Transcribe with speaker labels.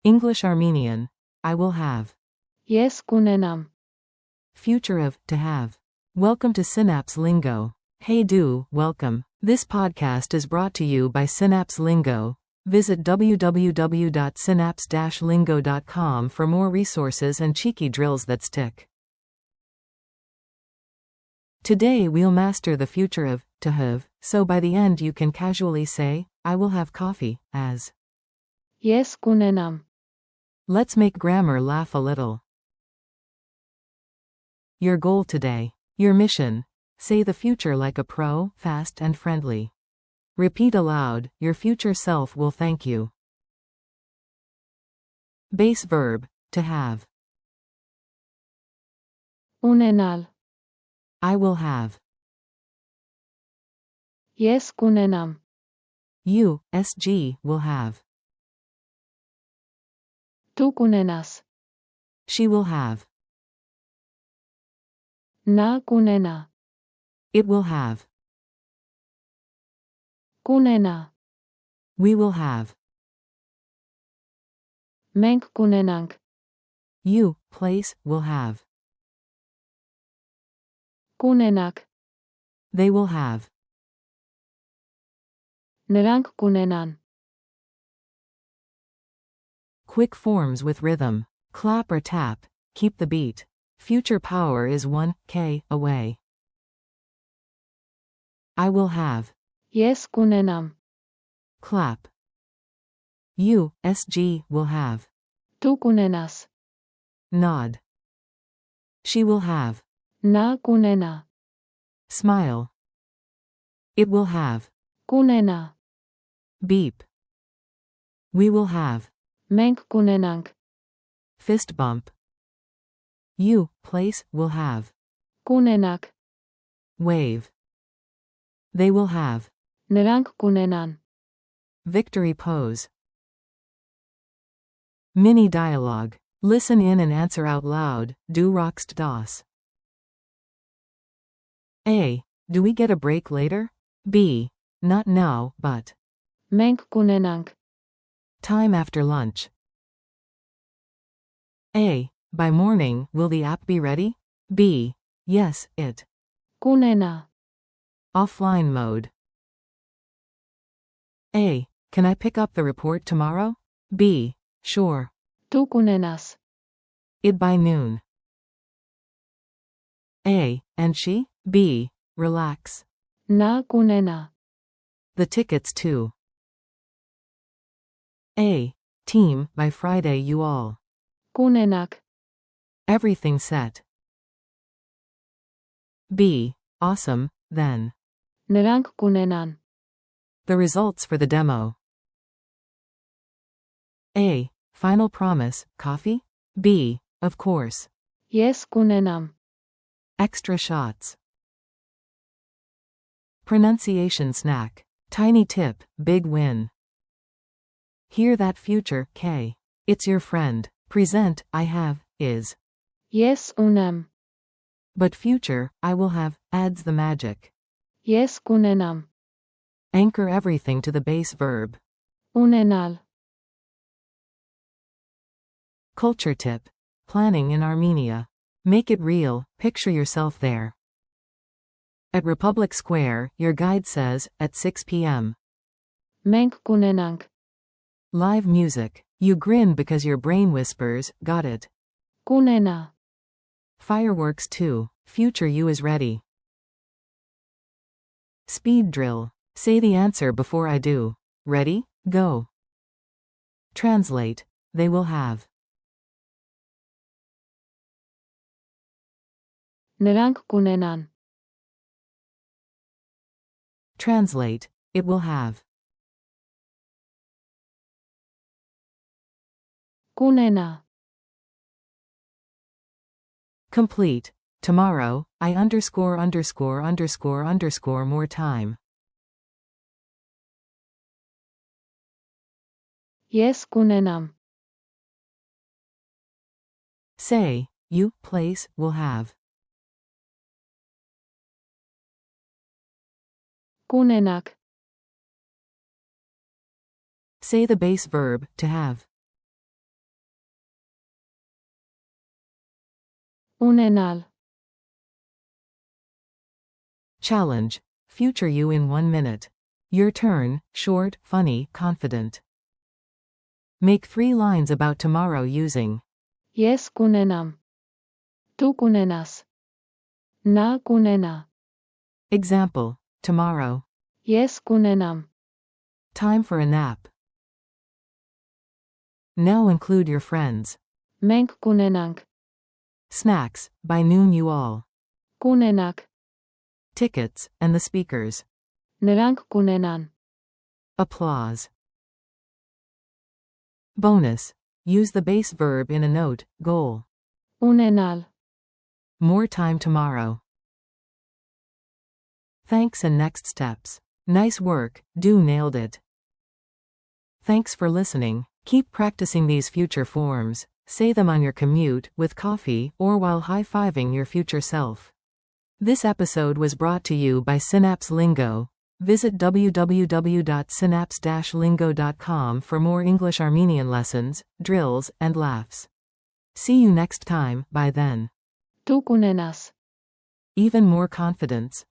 Speaker 1: English Armenian. I will have.
Speaker 2: Ես կունենամ։
Speaker 1: Future of to have. Welcome to Synapse Lingo. Hey do, welcome. This podcast is brought to you by Synapse Lingo. Visit www.synapse-lingo.com for more resources and cheeky drills that stick. Today we'll master the future of to have, so by the end you can casually say, I will have coffee, as.
Speaker 2: Ես կունենամ։
Speaker 1: Let's make grammar laugh a little. Your goal today. Your mission. Say the future like a pro, fast and friendly. Repeat aloud, your future self will thank you. Base verb, to have.
Speaker 2: Ունենալ։
Speaker 1: I will have.
Speaker 2: Ես կունենամ։
Speaker 1: You, SG, will have.
Speaker 2: Դու կունենաս։
Speaker 1: She will have.
Speaker 2: Նա կունենա։
Speaker 1: It will have.
Speaker 2: Կունենա։
Speaker 1: We will have.
Speaker 2: Մենք կունենանք։
Speaker 1: You, place, will have.
Speaker 2: Կունենաք։
Speaker 1: They will have.
Speaker 2: Նրանք կունենան։
Speaker 1: Quick forms with rhythm. Clap or tap, keep the beat. Future power is 1K away. I will have.
Speaker 2: Ես կունենամ։
Speaker 1: Clap. You, SG, will have.
Speaker 2: Դու կունենաս։
Speaker 1: Nod. She will have.
Speaker 2: Նա կունենա։
Speaker 1: Smile. It will have.
Speaker 2: Կունենա։
Speaker 1: Beep. We will have.
Speaker 2: Մենք կունենանք։
Speaker 1: Fist bump. You, place, will have.
Speaker 2: Կունենաք։
Speaker 1: Wave. They will have.
Speaker 2: Նրանք կունենան։
Speaker 1: Victory pose. Mini dialogue. Listen in and answer out loud. Du rockst das. A. Do we get a break later? B. Not now, but.
Speaker 2: Մենք կունենանք։
Speaker 1: Time after lunch. A. By morning, will the app be ready? B. Yes, it.
Speaker 2: Կունենա։
Speaker 1: Offline mode. A. Can I pick up the report tomorrow? B. Sure.
Speaker 2: Դու կունենաս։
Speaker 1: It by noon. A. And she? B. Relax.
Speaker 2: Նա կունենա։
Speaker 1: The tickets too. A. Team, by Friday you all.
Speaker 2: Կունենաք։
Speaker 1: Everything set. B. Awesome, then.
Speaker 2: Նրանք կունենան։
Speaker 1: The results for the demo. A. Final promise, coffee? B. Of course.
Speaker 2: Ես կունենամ։
Speaker 1: Extra shots. Pronunciation snack. Tiny tip, big win. Hear that future, K. It's your friend. Present, I have, is.
Speaker 2: Ես ունեմ։
Speaker 1: But future, I will have, adds the magic.
Speaker 2: Ես կունենամ։
Speaker 1: Anchor everything to the base verb.
Speaker 2: Ունենալ։
Speaker 1: Culture tip. Planning in Armenia. Make it real, picture yourself there. At Republic Square, your guide says, at 6 p.m.
Speaker 2: Մենք կունենանք։
Speaker 1: Live music. You grin because your brain whispers, got it.
Speaker 2: Կունենա։
Speaker 1: Fireworks too. Future you is ready. Speed drill. Say the answer before I do. Ready? Go. Translate. They will have.
Speaker 2: Նրանք կունենան։
Speaker 1: Translate. It will have.
Speaker 2: Կունենա։
Speaker 1: Complete. Tomorrow, I underscore underscore underscore underscore more time.
Speaker 2: Ես կունենամ։
Speaker 1: Say, you, place, will have.
Speaker 2: Կունենաք։
Speaker 1: Say the base verb, to have.
Speaker 2: Unenal.
Speaker 1: Challenge. Future you in 1 minute. Your turn, short, funny, confident. Make 3 lines about tomorrow using
Speaker 2: Yes kunenam. Tu kunenas. Na kunena.
Speaker 1: example. Tomorrow.
Speaker 2: Yes kunenam.
Speaker 1: Time for a nap. Now include your friends.
Speaker 2: Menk kunenank.
Speaker 1: Snacks. By noon you all.
Speaker 2: Kunenak.
Speaker 1: Tickets, and the speakers.
Speaker 2: Նրանք կունենան.
Speaker 1: Applause. Bonus. Use the base verb in a note, goal.
Speaker 2: Ունենալ.
Speaker 1: More time tomorrow. Thanks and next steps. Nice work, do nailed it. Thanks for listening. Keep practicing these future forms. Say them on your commute, with coffee, or while high-fiving your future self. This episode was brought to you by Synapse Lingo. Visit www.synapse-lingo.com for more English Armenian lessons, drills, and laughs. See you next time. By then.
Speaker 2: Դու կունենաս.
Speaker 1: Even more confidence.